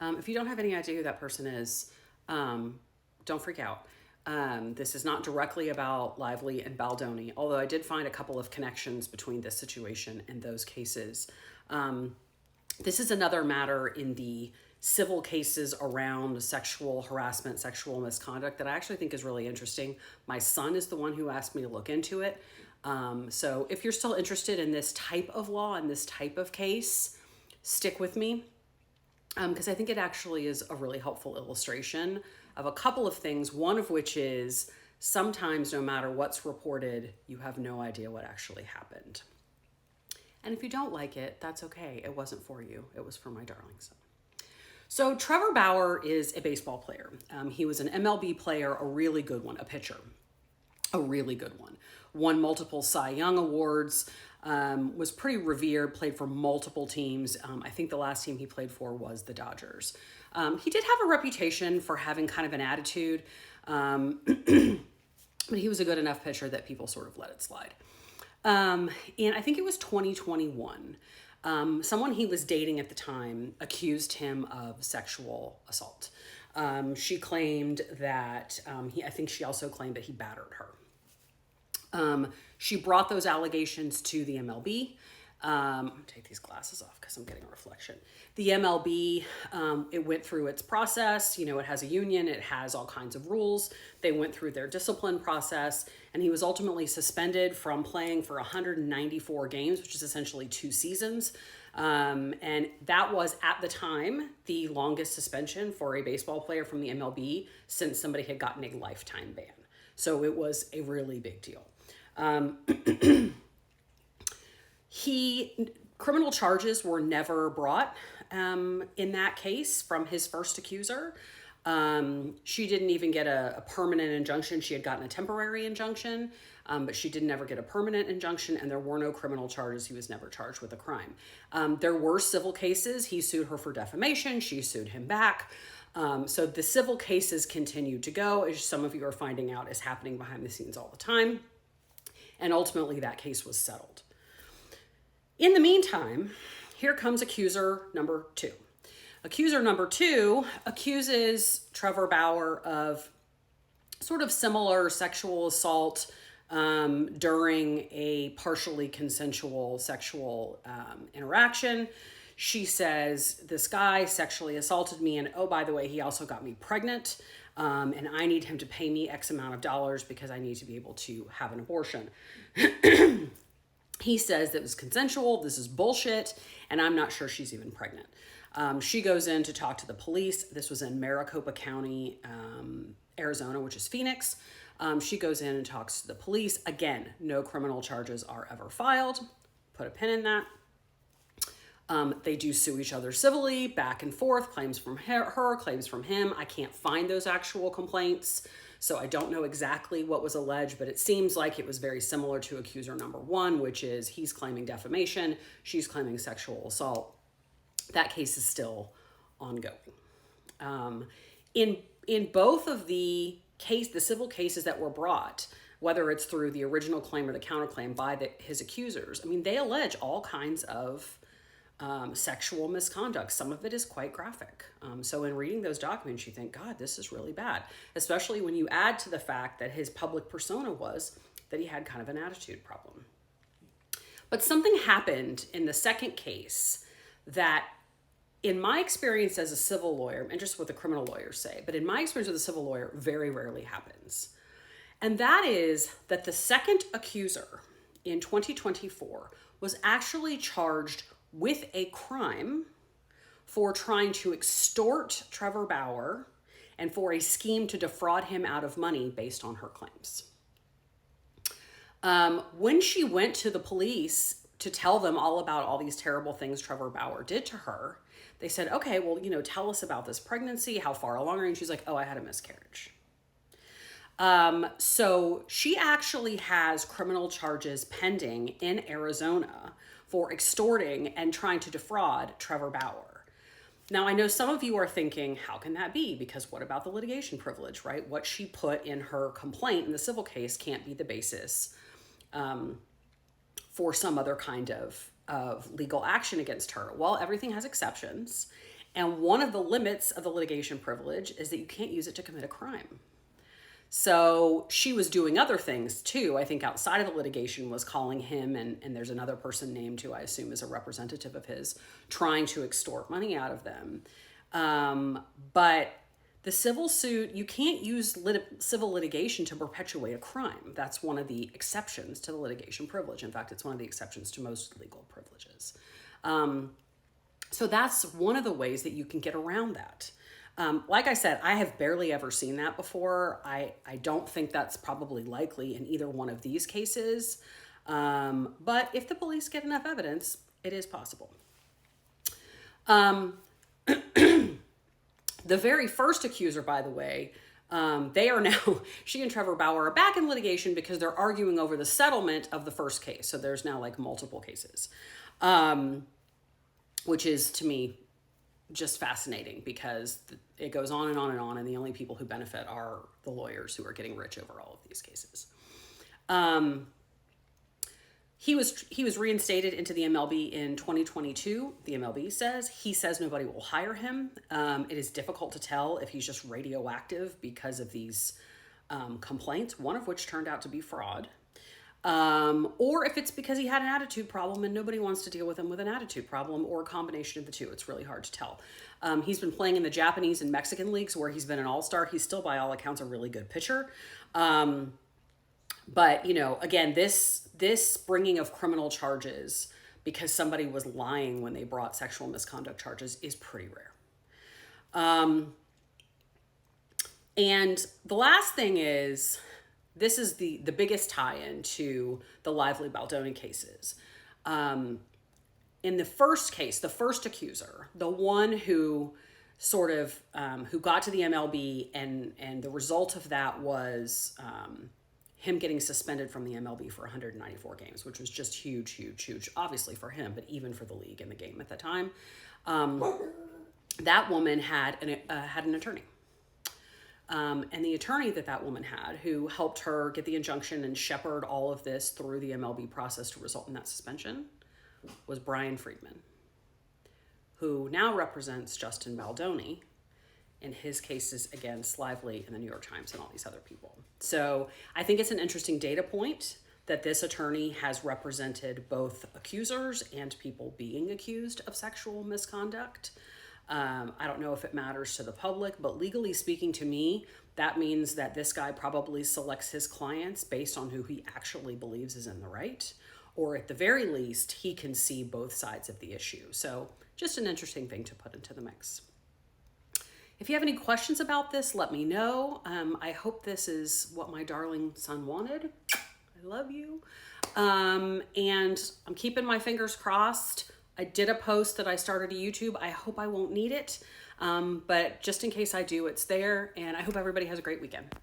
If you don't have any idea who that person is, don't freak out. This is not directly about Lively and Baldoni, although I did find a couple of connections between this situation and those cases. This is another matter in the civil cases around sexual harassment, sexual misconduct that I actually think is really interesting. My son is the one who asked me to look into it. So if you're still interested in this type of law and this type of case, stick with me, because I think it actually is a really helpful illustration of a couple of things, one of which is sometimes no matter what's reported, you have no idea what actually happened. And if you don't like it, that's okay. It wasn't for you. It was for my darling son. So Trevor Bauer is a baseball player. He was an MLB player, a really good one, a pitcher, a really good one. Won multiple Cy Young Awards, was pretty revered, played for multiple teams. I think the last team he played for was the Dodgers. He did have a reputation for having kind of an attitude, but he was a good enough pitcher that people sort of let it slide. And I think it was 2021. Someone he was dating at the time accused him of sexual assault. She claimed that, I think she also claimed that he battered her. She brought those allegations to the MLB. I'm gonna take these glasses off because I'm getting a reflection. The MLB, it went through its process. You know, it has a union, it has all kinds of rules. They went through their discipline process, and he was ultimately suspended from playing for 194 games, which is essentially 2 seasons. And that was at the time the longest suspension for a baseball player from the MLB since somebody had gotten a lifetime ban. So it was a really big deal. Criminal charges were never brought in that case from his first accuser. She didn't even get a permanent injunction. She had gotten a temporary injunction, but she didn't ever get a permanent injunction, and there were no criminal charges. He was never charged with a crime. There were civil cases. He sued her for defamation. She sued him back. So the civil cases continued to go, as some of you are finding out is happening behind the scenes all the time. And ultimately that case was settled. In the meantime, here comes accuser number 2. Accuser number 2 accuses Trevor Bauer of sort of similar sexual assault during a partially consensual sexual interaction. She says, this guy sexually assaulted me, and oh, by the way, he also got me pregnant, and I need him to pay me X amount of dollars because I need to be able to have an abortion. He says that it was consensual, this is bullshit, and I'm not sure she's even pregnant. She goes in to talk to the police. This was in Maricopa County, Arizona, which is Phoenix. She goes in and talks to the police. Again, no criminal charges are ever filed. Put a pin in that. They do sue each other civilly, back and forth, claims from her, claims from him. I can't find those actual complaints, so I don't know exactly what was alleged, but it seems like it was very similar to accuser number 1, which is he's claiming defamation, she's claiming sexual assault. That case is still ongoing. In both of the civil cases that were brought, whether it's through the original claim or the counterclaim by his accusers, I mean, they allege all kinds of sexual misconduct. Some of it is quite graphic. So in reading those documents, you think, God, this is really bad, especially when you add to the fact that his public persona was that he had kind of an attitude problem. But something happened in the second case that, in my experience as a civil lawyer, and just what the criminal lawyers say, but in my experience as a civil lawyer, very rarely happens. And that is that the second accuser in 2024 was actually charged with a crime for trying to extort Trevor Bauer and for a scheme to defraud him out of money based on her claims. When she went to the police to tell them all about all these terrible things Trevor Bauer did to her, they said, okay, well, tell us about this pregnancy. How far along are you? And she's like, oh, I had a miscarriage. So she actually has criminal charges pending in Arizona for extorting and trying to defraud Trevor Bauer. Now, I know some of you are thinking, how can that be? Because what about the litigation privilege, right? What she put in her complaint in the civil case can't be the basis for some other kind of legal action against her. Well, everything has exceptions. And one of the limits of the litigation privilege is that you can't use it to commit a crime. So she was doing other things too. I think outside of the litigation was calling him, and there's another person named who I assume is a representative of his, trying to extort money out of them. But the civil suit, you can't use civil litigation to perpetuate a crime. That's one of the exceptions to the litigation privilege. In fact, it's one of the exceptions to most legal privileges. So that's one of the ways that you can get around that. Like I said, I have barely ever seen that before. I don't think that's probably likely in either one of these cases. But if the police get enough evidence, it is possible. The very first accuser, by the way, they are now, she and Trevor Bauer are back in litigation because they're arguing over the settlement of the first case. So there's now like multiple cases, which is to me just fascinating because it goes on and on and on. And the only people who benefit are the lawyers who are getting rich over all of these cases. He was reinstated into the MLB in 2022. The MLB says he says nobody will hire him. It is difficult to tell if he's just radioactive because of these complaints, one of which turned out to be fraud, or if it's because he had an attitude problem and nobody wants to deal with him with an attitude problem, or a combination of the two. It's really hard to tell. He's been playing in the Japanese and Mexican leagues where he's been an all-star. He's still, by all accounts, a really good pitcher. But, you know, again, this bringing of criminal charges because somebody was lying when they brought sexual misconduct charges is pretty rare. And the last thing is, this is the biggest tie-in to the Lively Baldoni cases. In the first case, the first accuser, the one who sort of, who got to the MLB and the result of that was, him getting suspended from the MLB for 194 games, which was just huge, huge, huge, obviously for him, but even for the league and the game at the time. That woman had an attorney. And the attorney that woman had, who helped her get the injunction and shepherd all of this through the MLB process to result in that suspension, was Brian Friedman, who now represents Justin Baldoni in his cases against Lively and the New York Times and all these other people. So I think it's an interesting data point that this attorney has represented both accusers and people being accused of sexual misconduct. I don't know if it matters to the public, but legally speaking, to me, that means that this guy probably selects his clients based on who he actually believes is in the right, or at the very least, he can see both sides of the issue. So just an interesting thing to put into the mix. If you have any questions about this, let me know. I hope this is what my darling son wanted. I love you. And I'm keeping my fingers crossed. I did a post that I started a YouTube. I hope I won't need it. But just in case I do, it's there. And I hope everybody has a great weekend.